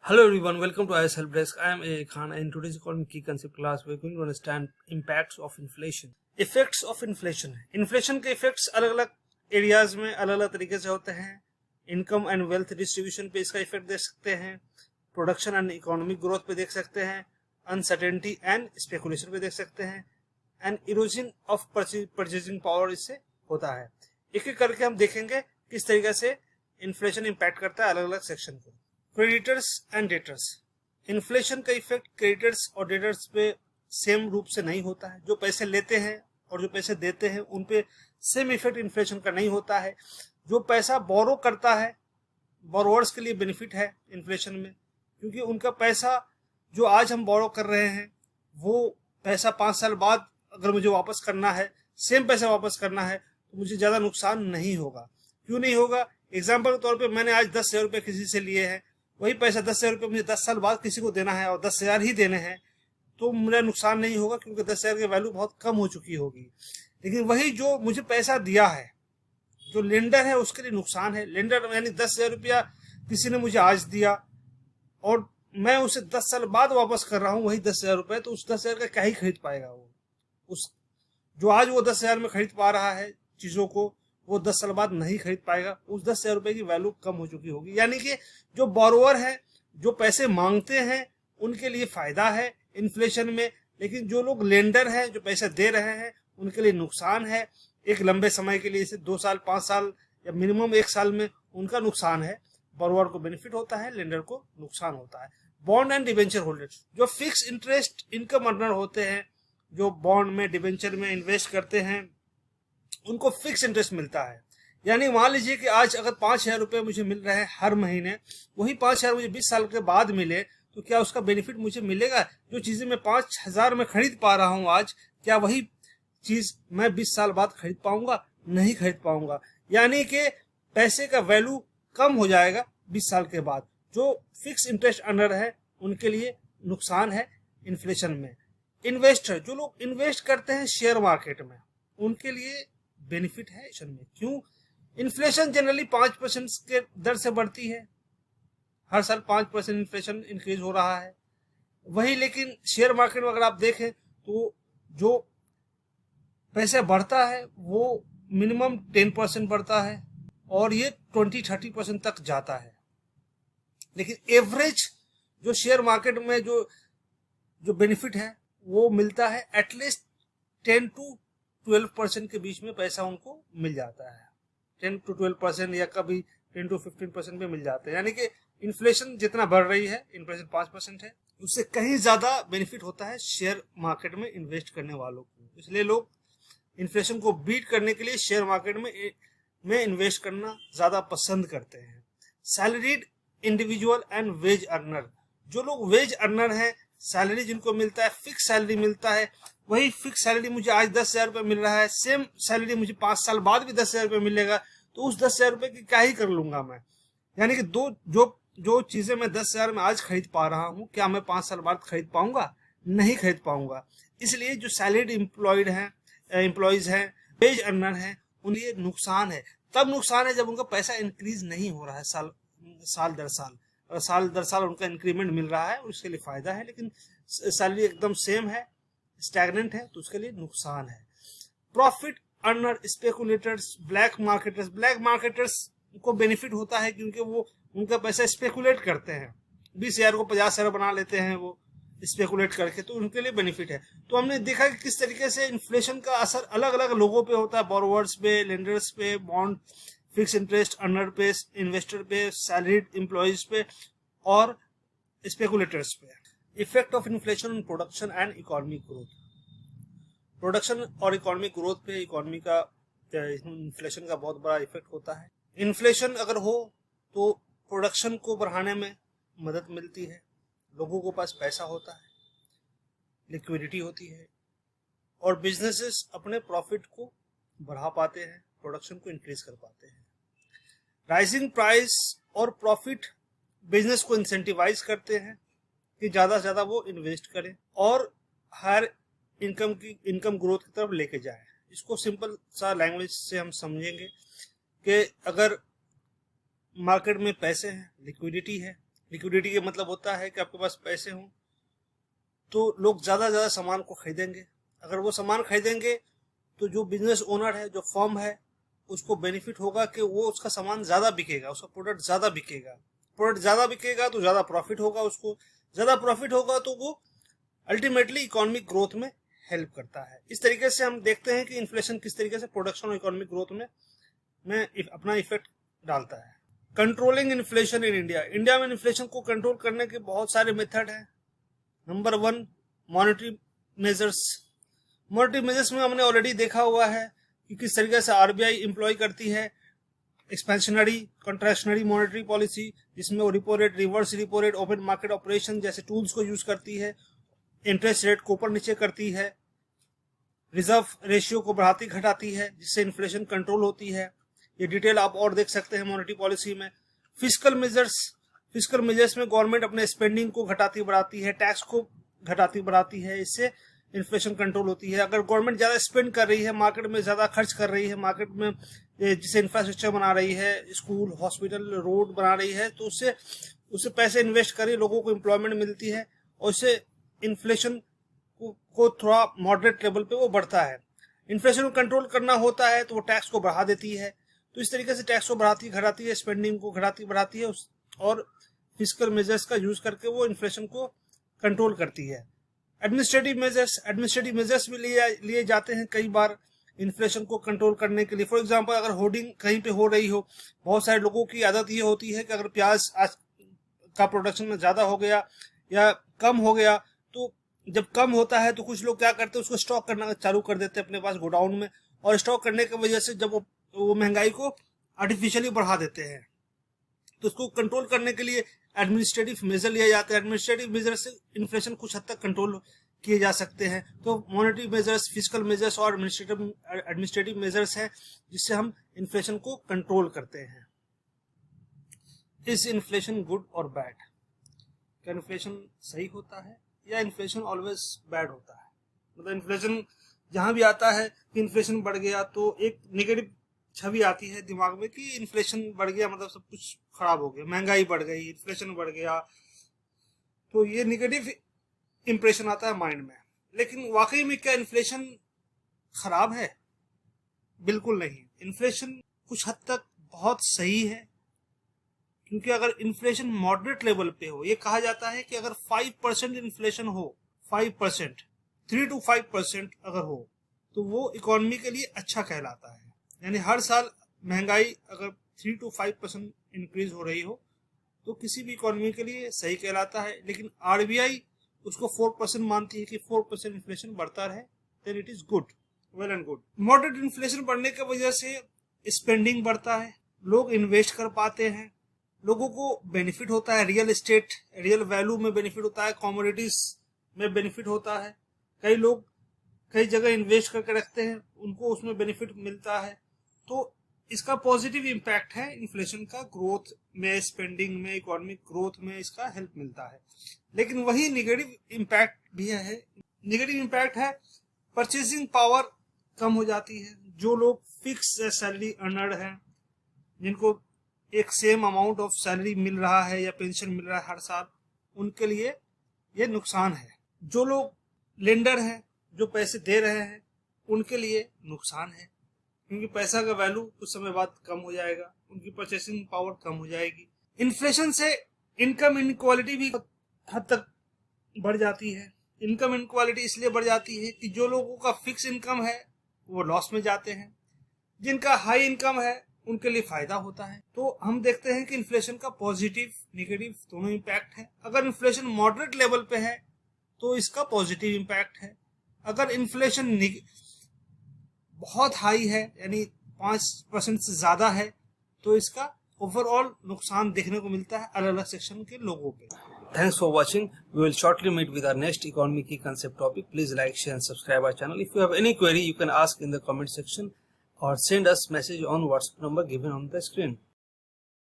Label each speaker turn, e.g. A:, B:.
A: Hello everyone, welcome to IS Help Desk. I am A. Khan and in today's economic key concept class we are going to understand impacts of inflation. Effects of inflation. Inflation के effects अलग-अलग areas में अलग-अलग तरीके से होते हैं. Income and wealth distribution पे इसका इफेक्ट देख सकते हैं, प्रोडक्शन एंड इकोनॉमिक ग्रोथ पे देख सकते हैं, अनसर्टेनिटी एंड स्पेकुलेशन पे देख सकते हैं, and erosion of purchasing power इससे होता है. एक एक करके हम देखेंगे किस तरीके से इन्फ्लेशन इम्पैक्ट करता है अलग अलग सेक्शन को. Creditors and debtors. इन्फ्लेशन का इफेक्ट क्रेडिटर्स और डेटर्स पे सेम रूप से नहीं होता है. जो पैसे लेते हैं और जो पैसे देते हैं उन पे सेम इफेक्ट इन्फ्लेशन का नहीं होता है. जो पैसा बोरो करता है बोरोवर्स के लिए बेनिफिट है इन्फ्लेशन में, क्योंकि उनका पैसा जो आज हम बोरो कर रहे हैं वो पैसा 5 साल बाद अगर मुझे वापस करना है, सेम पैसा वापस करना है, तो मुझे ज्यादा नुकसान नहीं होगा. क्यों नहीं होगा? एग्जाम्पल के तौर पे मैंने आज 10,000 रुपये किसी से लिए हैं, वही पैसा 10,000 रुपये मुझे 10 साल बाद किसी को देना है और 10,000 ही देने हैं, तो मेरा नुकसान नहीं होगा क्योंकि 10,000 की वैल्यू बहुत कम हो चुकी होगी. लेकिन वही जो मुझे पैसा दिया है, जो लेंडर है, उसके लिए नुकसान है. लेंडर यानी 10,000 रुपया किसी ने मुझे आज दिया और मैं उसे 10 साल बाद वापस कर रहा हूँ वही 10,000 रुपये, तो उस 10,000 का क्या ही खरीद पाएगा वो. उस जो आज वो 10,000 में खरीद पा रहा है चीजों को, वो 10 साल बाद नहीं खरीद पाएगा. उस 10,000 रुपए की वैल्यू कम हो चुकी होगी. यानी कि जो बोरोवर है, जो पैसे मांगते हैं, उनके लिए फायदा है इन्फ्लेशन में, लेकिन जो लोग लेंडर हैं, जो पैसे दे रहे हैं, उनके लिए नुकसान है. एक लंबे समय के लिए, जैसे 2 साल 5 साल या मिनिमम 1 साल में उनका नुकसान है. बोरोवर को बेनिफिट होता है, लेंडर को नुकसान होता है. Bond and debenture holder. जो फिक्स इंटरेस्ट इनकम अर्नर होते हैं, जो बॉन्ड में डिबेंचर में इन्वेस्ट करते हैं, उनको फिक्स इंटरेस्ट मिलता है. यानी मान लीजिए कि आज अगर 5,000 रुपये मुझे मिल रहे हैं हर महीने, वही 5,000 मुझे 20 साल के बाद मिले, तो क्या उसका बेनिफिट मुझे मिलेगा? जो चीजें मैं 5,000 में खरीद पा रहा हूं आज, क्या वही चीज मैं 20 साल बाद खरीद पाऊंगा? नहीं खरीद पाऊंगा. यानी कि पैसे का वैल्यू कम हो जाएगा 20 साल के बाद. जो फिक्स इंटरेस्ट अर्नर है उनके लिए नुकसान है इन्फ्लेशन में. इन्वेस्टर, जो लोग इन्वेस्ट करते हैं शेयर मार्केट में, उनके लिए बेनिफिट है इन्फ्लेशन में. क्यों? इन्फ्लेशन जनरली 5% के दर से बढ़ती है. हर साल 5% इन्फ्लेशन इंक्रीज हो रहा है. वही लेकिन शेयर मार्केट में अगर आप देखें तो जो पैसे बढ़ता है वो मिनिमम 10% बढ़ता है और ये 20-30% तक जाता है. लेकिन एवरेज जो शेयर मार्केट में जो बेनिफिट है वो मिलता है एटलीस्ट 10-12% के बीच में पैसा उनको मिल जाता है. 10-12% या कभी 10-15% में मिल जाते हैं. यानी कि इन्फ्लेशन जितना बढ़ रही है, इन्फ्लेशन 5% है, उससे कहीं ज्यादा बेनिफिट होता है शेयर मार्केट में इन्वेस्ट करने वालों को. इसलिए लोग इन्फ्लेशन को बीट करने के लिए शेयर मार्केट में इन्वेस्ट करना ज्यादा पसंद करते हैं. Salaried individual and wage earner. जो लोग वेज अर्नर हैं, सैलरी जिनको मिलता है, फिक्स सैलरी मिलता है, वही फिक्स सैलरी मुझे आज 10,000 रुपये मिल रहा है, सेम सैलरी मुझे 5 साल बाद भी 10,000 रुपये मिलेगा, तो उस 10,000 रुपये की क्या ही कर लूंगा मैं. यानी कि जो चीजें मैं 10,000 में आज खरीद पा रहा हूँ, क्या मैं 5 साल बाद खरीद पाऊंगा? नहीं खरीद पाऊंगा. इसलिए जो सैलरीड एम्प्लॉयज हैं, वेज अर्नर हैं, उन्हें नुकसान है. तब नुकसान है जब उनका पैसा इंक्रीज नहीं हो रहा है साल दर साल. साल दर साल उनका इंक्रीमेंट मिल रहा है, उसके लिए फायदा है. लेकिन सैलरी एकदम सेम है, स्टैग्नेंट है, तो उसके लिए नुकसान है. Profit earner, speculators, black marketers को बेनिफिट होता है क्योंकि वो उनका पैसा स्पेकुलेट करते हैं. 20,000 को 50,000 बना लेते हैं वो स्पेकुलेट करके, तो उनके लिए बेनिफिट है. तो हमने देखा कि किस तरीके से इन्फ्लेशन का असर अलग अलग लोगों पे होता है. बोरोवर्स पे, लेंडर्स पे, बॉन्ड फिक्स इंटरेस्ट अर्नर पे, इन्वेस्टर पे, सैलरीड एम्प्लॉयज पे और स्पेकुलेटर्स पे. Effect of inflation on production and economic growth. Production और इकोनॉमिक ग्रोथ पे इकोनॉमी का इन्फ्लेशन का बहुत बड़ा इफेक्ट होता है. इन्फ्लेशन अगर हो तो प्रोडक्शन को बढ़ाने में मदद मिलती है. लोगों के पास पैसा होता है, लिक्विडिटी होती है और बिजनेसेस अपने प्रॉफिट को बढ़ा पाते हैं, प्रोडक्शन को इंक्रीज कर पाते हैं. राइजिंग प्राइस और प्रॉफिट बिजनेस को इंसेंटिवाइज करते हैं कि ज्यादा से ज्यादा वो इन्वेस्ट करें और हर इनकम ग्रोथ की तरफ लेके जाए. इसको सिंपल सा लैंग्वेज से हम समझेंगे कि अगर मार्केट में पैसे हैं, लिक्विडिटी है, लिक्विडिटी का मतलब होता है कि आपके पास पैसे हों तो लोग ज़्यादा ज़्यादा सामान को खरीदेंगे। अगर वो सामान खरीदेंगे तो जो बिजनेस ओनर है, जो फर्म है, उसको बेनिफिट होगा कि वो उसका सामान ज़्यादा बिकेगा, उसका प्रोडक्ट ज़्यादा बिकेगा। प्रोडक्ट ज़्यादा बिकेगा तो ज़्यादा प्रॉफिट होगा, उसको ज़्यादा प्रॉफिट होगा तो वो अल्टीमेटली इकोनॉमिक ग्रोथ में हेल्प करता है। इस तरीके से हम देखते हैं कि इन्फ्लेशन किस तरीके से प्रोडक्शन और इकोनॉमिक ग्रोथ में अपना इफेक्ट डालता है। Controlling inflation in India. India में इन्फ्लेशन को कंट्रोल करने के बहुत सारे मेथड हैं। Number 1, monetary measures. Monetary measures में हमने ऑलरेडी देखा हुआ है कि किस तरीके से आरबीआई एम्प्लॉय करती है एक्सपेंशनरी, कंट्रैक्शनरी मॉनेटरी पॉलिसी, जिसमें वो repo rate, reverse repo rate, open market operation जैसे टूल्स को यूज करती है, इंटरेस्ट रेट को ऊपर नीचे करती है, रिजर्व रेशियो को बढ़ाती घटाती है, जिससे इन्फ्लेशन कंट्रोल होती है। ये डिटेल आप और देख सकते हैं मॉनेटरी पॉलिसी में। फिस्कल मेजर्स में गवर्नमेंट अपने स्पेंडिंग को घटाती बढ़ाती है, टैक्स को घटाती बढ़ाती है, इससे इन्फ्लेशन कंट्रोल होती है। अगर गवर्नमेंट ज्यादा स्पेंड कर रही है, मार्केट में ज्यादा खर्च कर रही है, मार्केट में जिसे इंफ्रास्ट्रक्चर बना रही है, स्कूल, हॉस्पिटल, रोड बना रही है, तो उससे पैसे इन्वेस्ट कर रही है, लोगों को एम्प्लॉयमेंट मिलती है और उससे इन्फ्लेशन को थोड़ा मॉडरेट लेवल पे वो बढ़ता है। इन्फ्लेशन को कंट्रोल करना होता है तो वो टैक्स को बढ़ा देती है। तो इस तरीके से टैक्स को बढ़ाती घटाती है, स्पेंडिंग को घटाती बढ़ाती है और फिस्कल मेजर्स का यूज करके वो इन्फ्लेशन को कंट्रोल करती है। एडमिनिस्ट्रेटिव मेजर्स भी लिए जाते हैं कई बार इन्फ्लेशन को कंट्रोल करने के लिए। फॉर एग्जांपल, अगर होर्डिंग कहीं पे हो रही हो, बहुत सारे लोगों की आदत ये होती है कि अगर प्याज आज का प्रोडक्शन में ज्यादा हो गया या कम हो गया, तो जब कम होता है तो कुछ लोग क्या करते हैं, उसको स्टॉक करना चालू कर देते हैं अपने पास गोडाउन में, और स्टॉक करने की वजह से जब वो महंगाई को आर्टिफिशियली बढ़ा देते हैं। तो उसको कंट्रोल करने के लिए एडमिनिस्ट्रेटिव मेजर लिए जाते हैं। एडमिनिस्ट्रेटिव मेजर से इन्फ्लेशन कुछ हद तक कंट्रोल किए जा सकते हैं। तो मॉनेटरी मेजर्स, फिस्कल मेजर्स और एडमिनिस्ट्रेटिव मेजर्स हैं जिससे हम इन्फ्लेशन को कंट्रोल करते हैं। इज इन्फ्लेशन गुड और बैड? क्या इन्फ्लेशन सही होता है या इन्फ्लेशन ऑलवेज बैड होता है? मतलब इन्फ्लेशन जहां भी आता है कि इन्फ्लेशन बढ़ गया तो एक नेगेटिव छवि आती है दिमाग में कि इन्फ्लेशन बढ़ गया मतलब सब कुछ खराब हो गया, महंगाई बढ़ गई, इन्फ्लेशन बढ़ गया, तो ये नेगेटिव इंप्रेशन आता है माइंड में। लेकिन वाकई में क्या इन्फ्लेशन खराब है? बिल्कुल नहीं। इन्फ्लेशन कुछ हद तक बहुत सही है, क्योंकि अगर इन्फ्लेशन मॉडरेट लेवल पे हो, ये कहा जाता है कि अगर 5% इन्फ्लेशन हो, 5%, 3 to 5% अगर हो, तो वो इकोनॉमी के लिए अच्छा कहलाता है। यानी हर साल महंगाई अगर 3 to 5% इंक्रीज हो रही हो तो किसी भी इकोनॉमी के लिए सही कहलाता है। लेकिन आरबीआई उसको 4% मानती है कि 4% इन्फ्लेशन बढ़ता रहे, then it is good, well and good. Moderate inflation बढ़ने की वजह से स्पेंडिंग बढ़ता है, लोग इन्वेस्ट कर पाते हैं, लोगों को बेनिफिट होता है, रियल एस्टेट, रियल वैल्यू में बेनिफिट होता है, कमोडिटीज में बेनिफिट होता है। कई लोग कई जगह इन्वेस्ट करके रखते हैं, उनको उसमें बेनिफिट मिलता है। तो इसका पॉजिटिव इम्पैक्ट है इन्फ्लेशन का, ग्रोथ में, स्पेंडिंग में, इकोनॉमिक ग्रोथ में इसका हेल्प मिलता है। लेकिन वही निगेटिव इम्पैक्ट भी है। निगेटिव इम्पैक्ट है परचेसिंग पावर कम हो जाती है। जो लोग फिक्स सैलरी अर्नर हैं, जिनको एक सेम अमाउंट ऑफ सैलरी मिल रहा है या पेंशन मिल रहा है हर साल, उनके लिए ये नुकसान है। जो लोग लेंडर हैं, जो पैसे दे रहे हैं, उनके लिए नुकसान है, क्योंकि पैसा का वैल्यू कुछ समय बाद कम हो जाएगा, उनकी परचेसिंग पावर कम हो जाएगी। इन्फ्लेशन से इनकम इनक्वालिटी भी हद तक बढ़ जाती है। इनकम इनक्वालिटी इसलिए बढ़ जाती है कि जो लोगों का फिक्स इनकम है वो लॉस में जाते हैं, जिनका हाई इनकम है उनके लिए फायदा होता है। तो हम देखते हैं कि इन्फ्लेशन का पॉजिटिव नेगेटिव दोनों इम्पैक्ट है। अगर इन्फ्लेशन मॉडरेट लेवल पे है तो इसका पॉजिटिव इम्पैक्ट है। अगर इन्फ्लेशन बहुत हाई है, यानी 5% से ज्यादा है, तो इसका ओवरऑल नुकसान देखने को मिलता है अलग अलग सेक्शन के लोगों पे। Thanks for watching. We will shortly meet with our next economy key concept topic. Please like, share and subscribe our channel. If you have any query, you can ask in the comment section or send us message on WhatsApp number given on the screen.